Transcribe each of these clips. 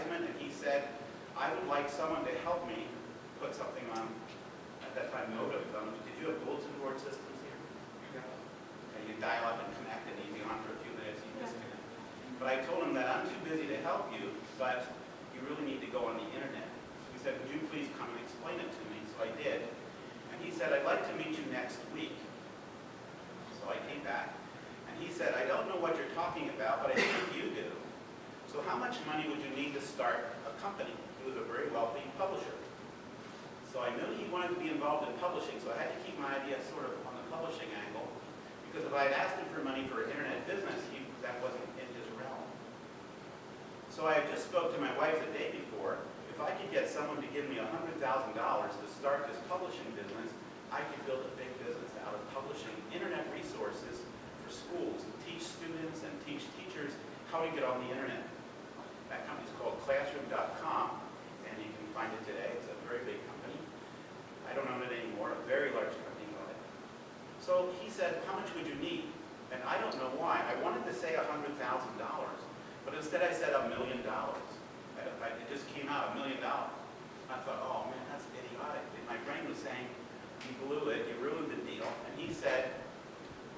advertisement, and he said, I would like someone to help me put something on, at that time, modems. Did you have bulletin board systems here? Okay, you dial up and connect, and you'd be on for a few minutes, and you disconnect. But I told him that I'm too busy to help you, but you really need to go on the internet. So he said, would you please come and explain it to me? So I did. And he said, I'd like to meet you next week. So I came back. And he said, I don't know what you're talking about, but I think you do. So how much money would you need to start a company? He was a very wealthy publisher. So I knew he wanted to be involved in publishing, so I had to keep my idea sort of on the publishing angle, because if I had asked him for money for an internet business, that wasn't in his realm. So I had just spoke to my wife the day before. If I could get someone to give me $100,000 to start this publishing business, I could build a big business out of publishing internet resources for schools to teach students and teach teachers how to get on the internet. That company's called Classroom.com, and you can find it today. It's a very big company. I don't own it anymore. A very large company got it. So he said, how much would you need? And I don't know why. I wanted to say $100,000, but instead I said $1 million. It just came out $1 million. I thought, oh man, that's idiotic. And my brain was saying, you blew it, you ruined the deal. And he said,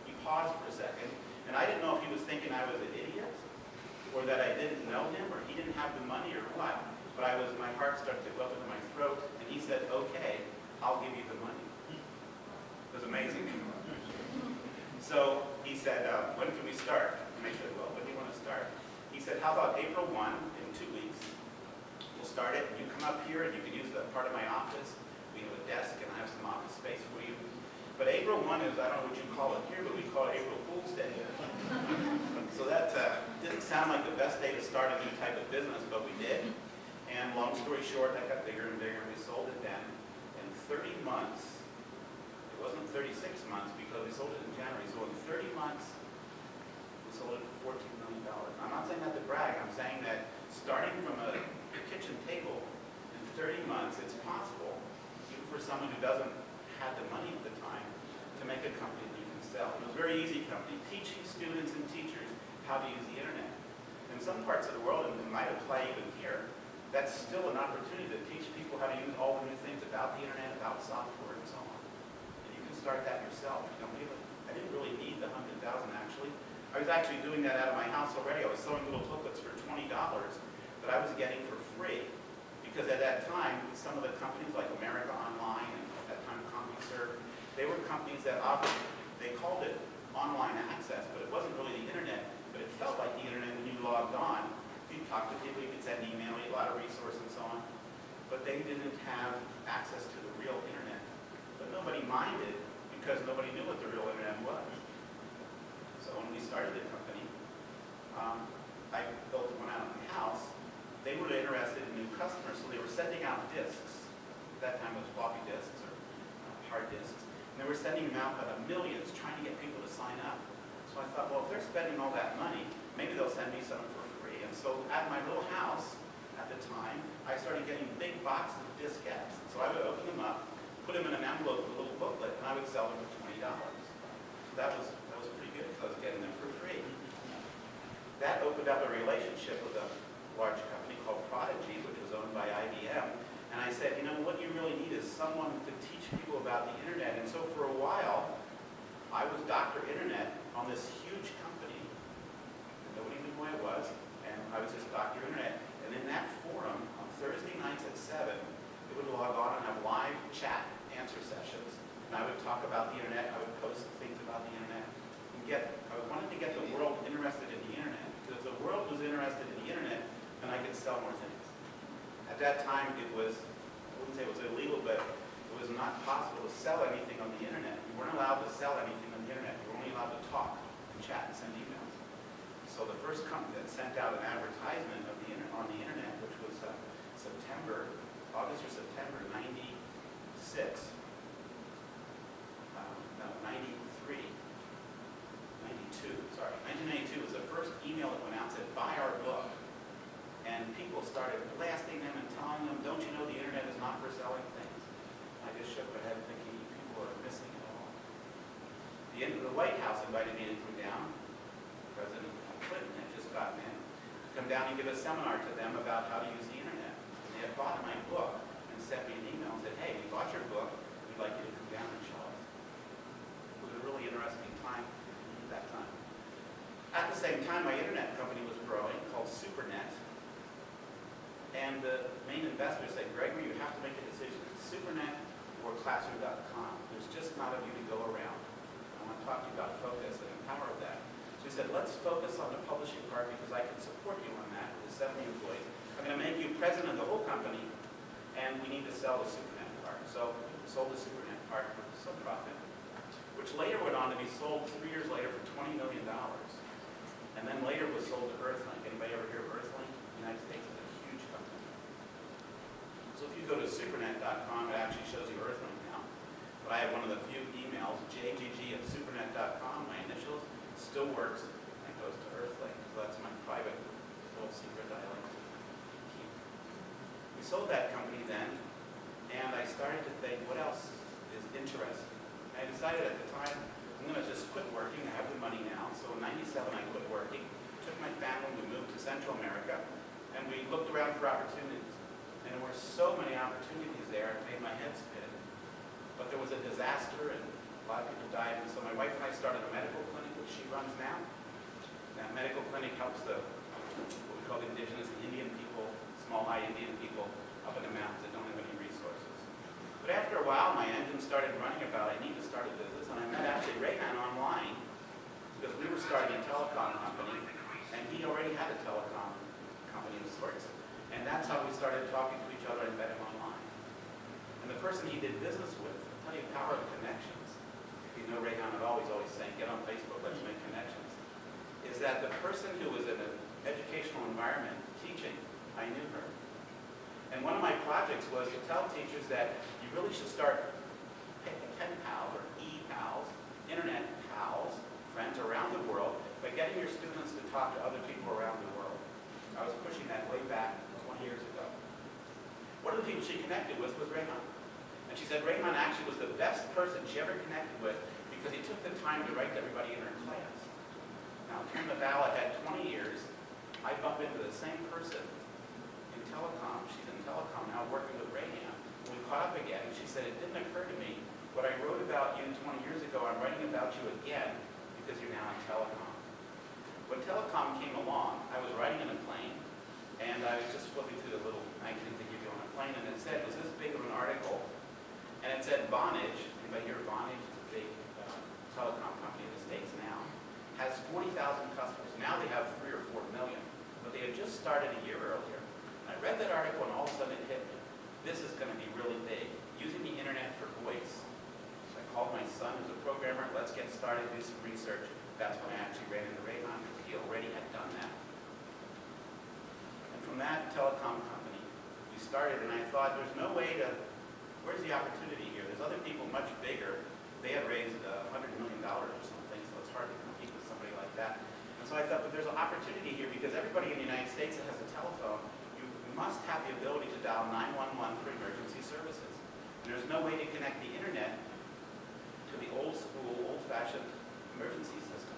he paused for a second, and I didn't know if he was thinking I was an idiot, or that I didn't know him, or he didn't have the money, or what. But my heart started to go up into my throat, and he said, okay, I'll give you the money. It was amazing. So he said, when can we start? And I said, well, when do you want to start? He said, how about April 1, in 2 weeks? We'll start it, and you come up here, and you can use that part of my office. We have a desk, and I have some office space for you. But April 1 is, I don't know what you call it here, but we call it April Fool's Day. So that didn't sound like the best day to start a new type of business, but we did. And long story short, that got bigger and bigger, and we sold it then. In 30 months, it wasn't 36 months because we sold it in January, so in 30 months, we sold it for $14 million. I'm not saying that to brag, I'm saying that starting from a kitchen table, in 30 months, it's possible, even for someone who doesn't have the money at the time, to make a company that you can sell. It was a very easy company, teaching students and teachers how to use the internet. In some parts of the world, and it might apply even here, that's still an opportunity to teach people how to use all the new things about the internet, about software, and so on. And you can start that yourself. You don't need it. I didn't really need the $100,000 actually. I was actually doing that out of my house already. I was selling little booklets for $20 that I was getting for free. Because at that time, some of the companies like America Online and at that time CompuServe, they were companies that offered, they called it online access, but it wasn't really the internet, but it felt like the internet when you logged on. You talk to people, you could send email, you had a lot of resources and so on, but they didn't have access to the real internet. But nobody minded because nobody knew what the real internet was. So when we started the company, I built one out in the house. They were interested in new customers, so they were sending out discs. At that time it was floppy disks or hard disks. And they were sending them out by the millions, trying to get people to sign up. So I thought, well, if they're spending all that money, maybe they'll send me some for free. And so at my little house at the time, I started getting big boxes of diskettes. So I would open them up, put them in an envelope with a little booklet, and I would sell them for $20. So that was pretty good because I was getting them for free. That opened up a relationship with a large company called Prodigy, which was owned by IBM. And I said, you know, what you really need is someone to teach people about the internet. And so for a while, I was Dr. Internet on this huge company. Nobody knew who I was, and I was just Dr. Internet. And in that forum, on Thursday nights at 7, it would log on and have live chat answer sessions. And I would talk about the internet, I would post things about the internet. I wanted to get the world interested in the internet. Because if the world was interested in the internet, then I could sell more things. At that time, it was, I wouldn't say it was illegal, but it was not possible to sell anything on the internet. You weren't allowed to sell anything on the internet. You were only allowed to talk and chat and send emails. So the first company that sent out an advertisement of on the internet, which was August or September 96, no, 93, 92, sorry, 1992 was the first email that went out that said, buy our book. And people started blasting them and telling them, don't you know the internet is not for selling things? I just shook my head thinking, people are missing it all. The White House invited me to come down. President Clinton had just gotten in. come down and give a seminar to them about how to use the internet. And they had bought my book and sent me an email and said, hey, we bought your book, we'd like you to come down and show us. It was a really interesting time at that time. At the same time, my internet company was growing called SuperNet. And the main investor said, Gregory, you have to make a decision. SuperNet or Classroom.com. There's just not a view to go around. I want to talk to you about focus and the power of that. So he said, let's focus on the publishing part because I can support you on that with 70 employees. I'm going to make you president of the whole company, and we need to sell the SuperNet part. So we sold the SuperNet part for some profit, which later went on to be sold 3 years later for $20 million. And then later was sold to Earthlink. Anybody ever hear of Earthlink? The United States is a huge company. So if you go to supernet.com, it actually shows you Earthlink now. But I have one of the few emails, jgg@supernet.com, my initials, still works, and it goes to Earthlink. So that's my private little secret I like to keep. We sold that company then, and I started to think, what else is interesting? I decided at the time, I'm going to just quit working. I have the money now. So in '97, I quit working, took my family, we moved to Central America, and we looked around for opportunities. And there were so many opportunities there, it made my head spin. But there was a disaster, and a lot of people died. And so my wife and I started a medical clinic, which she runs now. That medical clinic helps the, what we call the indigenous, the Indian people, small I Indian people up in the mountains that don't have any resources. But after a while, my engine started running about, I need to start a business, and I met actually Rayhan online, because we were starting a telecom company, and he already had a telecom company of sorts. And that's how we started talking to each other and met him online. And the person he did business with, I'll tell you, power of connections. If you know Rayhan at all, he's always saying, get on Facebook, let's make connections. Is that the person who was in an educational environment teaching, I knew her. And one of my projects was to tell teachers that you really should start pen pals or e-pals, internet pals, friends around the world, by getting your students to talk to other people around the world. I was pushing that way back 20 years ago. One of the people she connected with was Rayhan. And she said Rayhan actually was the best person she ever connected with because he took the time to write to everybody in her class. Now, Kim Navala had 20 years. I bump into the same person in telecom. She's in telecom now working with Rayhan. We caught up again, and she said, it didn't occur to me, what I wrote about you 20 years ago, I'm writing about you again because you're now in telecom. When telecom came along, I was riding in a plane, and I was just flipping through the little magazine to give you on a plane, and it said, it was this big of an article, and it said Vonage, anybody hear of Vonage? It's a big telecom company in the States now, has 40,000 customers. Now they have 3 or 4 million, but they had just started a year earlier. And I read that article, and all of a sudden it hit me. This is going to be really big, using the internet for voice. So I called my son, who's a programmer, let's get started, do some research. That's when I actually ran into Rayhan, because he already had done that. And from that telecom company, we started, and I thought, there's no way to, where's the opportunity here? There's other people much bigger. They had raised $100 million or something, so it's hard to compete with somebody like that. And so I thought, but there's an opportunity here, because everybody in the United States that has a telephone, you must have the ability to dial 911 for emergency services. And there's no way to connect the internet to the old school, old-fashioned emergency system.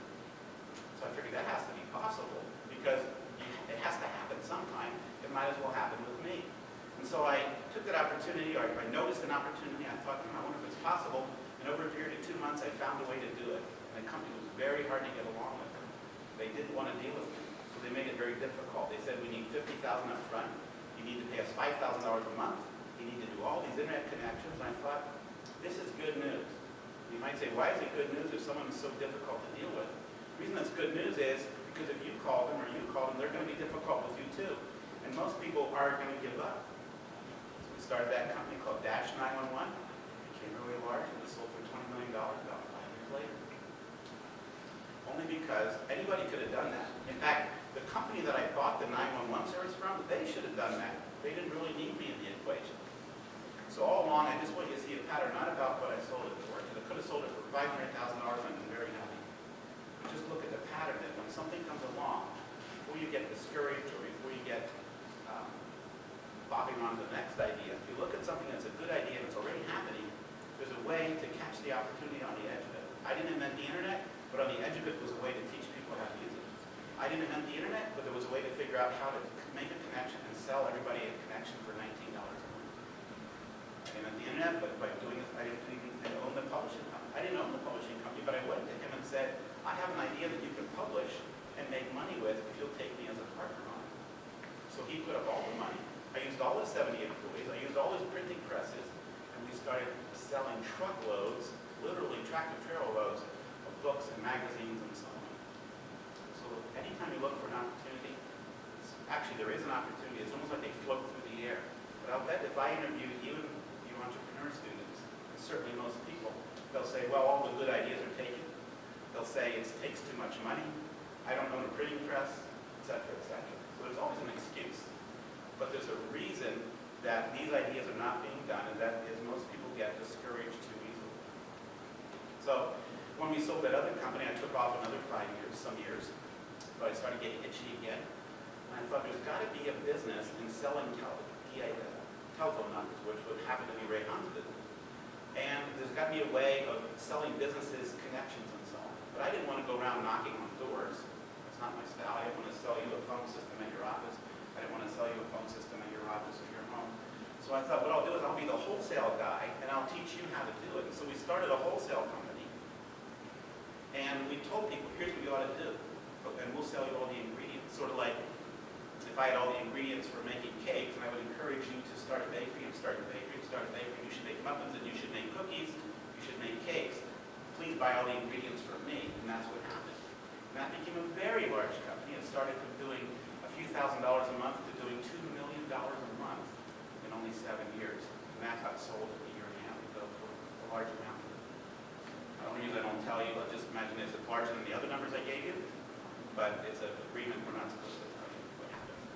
So I figured that has to be possible, because it has to happen sometime. It might as well happen with me. And so I took that opportunity, or I noticed an opportunity, I thought, I wonder if it's possible. And over a period of 2 months, I found a way to do it. And the company was very hard to get along with. They didn't want to deal with me, so they made it very difficult. They said, we need $50,000 up front. You need to pay us $5,000 a month. You need to do all these internet connections. And I thought, this is good news. You might say, why is it good news if someone is so difficult to deal with? The reason that's good news is because if you call them or you call them, they're going to be difficult with you too. And most people are going to give up. So we started that company called Dash 911. It became really large, and it was sold for $20 million about 5 years later. Only because anybody could have done that. In fact, the company that I bought the 911 service from, they should have done that. They didn't really need me in the equation. So all along, I just want you to see a pattern, not about what I sold it for. Because I could have sold it for $500,000 and I've been very happy. But just look at the pattern that when something comes along, before you get discouraged or before you get bobbing on to the next idea, if you look at something that's a good idea and it's already happening, there's a way to catch the opportunity on the edge of it. I didn't invent the internet, but on the edge of it was a way to teach people how to use it. I didn't invent the internet, but there was a way to figure out how to make a connection and sell everybody a connection for $19 a month. I didn't invent the internet, but by doing it, I didn't even own the publishing company. I didn't own the publishing company, but I went to him and said, I have an idea that you can publish and make money with if you'll take me as a partner on it. So he put up all the money. I used all his 70 employees. I used all his printing presses, and we started selling truckloads, literally tractor-trailer loads of books and magazines and so on. So anytime you look for an opportunity, actually there is an opportunity. It's almost like they float through the air. But I'll bet if I interviewed you entrepreneur students, and certainly most people, they'll say, well, all the good ideas are taken. They'll say it takes too much money. I don't own a printing press, et cetera, et cetera. So there's always an excuse. But there's a reason that these ideas are not being done, and that is most people get discouraged too easily. So when we sold that other company, I took off another 5 years, some years, but I started getting itchy again. And I thought there's got to be a business in selling telephone numbers, which would happen to be Ray Hunt's business. And there's got to be a way of selling businesses connections and so on. But I didn't want to go around knocking on doors. It's not my style. I didn't want to sell you a phone system at your office. I didn't want to sell you a phone system at your office or your home. So I thought what I'll do is I'll be the wholesale guy and I'll teach you how to do it. And so we started a wholesale company. And we told people, here's what you ought to do. And we'll sell you all the ingredients. Sort of like if I had all the ingredients for making cakes, and I would encourage you to start a bakery and start a bakery and start a bakery. You should make muffins and you should make cookies. You should make cakes. Please buy all the ingredients from me. And that's what happened. And that became a very large company. It started from doing a few $1,000s a month to doing $2 million a month in only 7 years. And that got sold a year and a half ago for a large amount. The only reason I don't tell you, I'll just imagine it's larger than the other numbers I gave you, but it's an agreement we're not supposed to tell you what happens.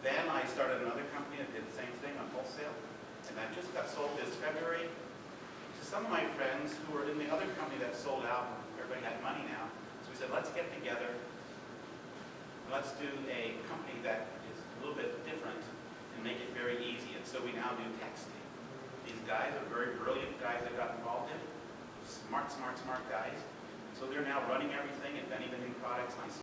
Then I started another company that did the same thing on wholesale, and that just got sold this February to some of my friends who were in the other company that sold out. Everybody had money now. So we said, let's get together. Let's do a company that is a little bit different and make it very easy. And so we now do texting. These guys are very brilliant guys that got involved in it. Smart guys. So they're now running everything, inventing the new products.